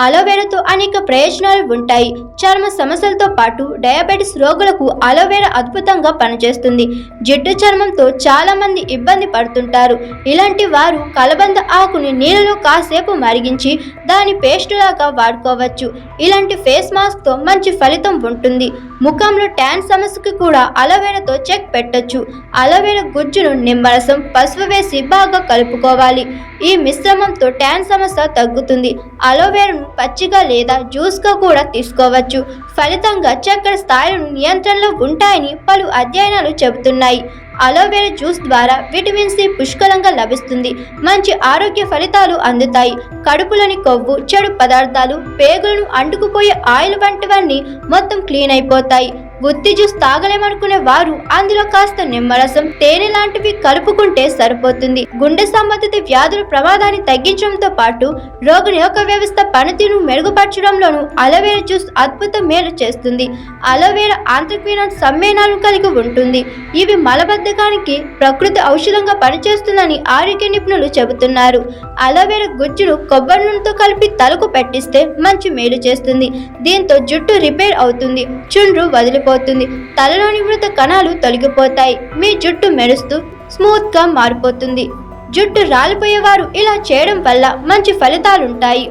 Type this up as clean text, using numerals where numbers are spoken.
అలోవెరాతో అనేక ప్రయోజనాలు ఉంటాయి. చర్మ సమస్యలతో పాటు డయాబెటిస్ రోగులకు అలోవెరా అద్భుతంగా పనిచేస్తుంది. జిడ్డు చర్మంతో చాలా మంది ఇబ్బంది పడుతుంటారు. ఇలాంటి వారు కలబంద ఆకుని నీళ్ళలో కాసేపు మరిగించి దాని పేస్ట్ లాగా వాడుకోవచ్చు. ఇలాంటి ఫేస్ మాస్క్ తో మంచి ఫలితం ఉంటుంది. ముఖంలో ట్యాన్ సమస్యకు కూడా అలోవెరాతో చెక్ పెట్టొచ్చు. అలోవెరా గుజ్జును నిమ్మరసం, పసుపు వేసి బాగా కలుపుకోవాలి. ఈ మిశ్రమంతో ట్యాన్ సమస్య తగ్గుతుంది. అలోవెరాను పచ్చిగా లేదా జ్యూస్గా కూడా తీసుకోవచ్చు. ఫలితంగా చక్కెర స్థాయిలను నియంత్రణలో ఉంటాయని పలు అధ్యయనాలు చెబుతున్నాయి. అలోవెరా జ్యూస్ ద్వారా విటమిన్ సి పుష్కలంగా లభిస్తుంది. మంచి ఆరోగ్య ఫలితాలు అందుతాయి. కడుపులోని కొవ్వు, చెడు పదార్థాలు, పేగులను అంటుకుపోయే ఆయిల్ వంటివన్నీ మొత్తం క్లీన్ అయిపోతాయి. ఉత్తి జ్యూస్ తాగలేమనుకునే వారు అందులో కాస్త నిమ్మరసం, తేనె లాంటివి కలుపుకుంటే సరిపోతుంది. గుండె సంబంధిత వ్యాధుల ప్రమాదాన్ని తగ్గించడంతో పాటు రోగనిరోధక వ్యవస్థ పనితీరును మెరుగుపరచడంలోనూ అలోవెరా జ్యూస్ అద్భుత మేలు చేస్తుంది. అలోవెరా ఆంత్రక్వినోన్ సమ్మేళనాలను కలిగి ఉంటుంది. ఇవి మలబద్ధకానికి ప్రకృతి ఔషధంగా పనిచేస్తుందని ఆరోగ్య నిపుణులు చెబుతున్నారు. అలోవెరా గుజ్జును కొబ్బరి నూనెతో కలిపి తలకు పెట్టిస్తే మంచి మేలు చేస్తుంది. దీంతో జుట్టు రిపేర్ అవుతుంది, చుండ్రు వదిలిపోతుంది, తలలోని మృత కణాలు తొలగిపోతాయి, మీ జుట్టు మెరుస్తూ స్మూత్గా మారిపోతుంది. జుట్టు రాలిపోయేవారు ఇలా చేయడం వల్ల మంచి ఫలితాలుంటాయి.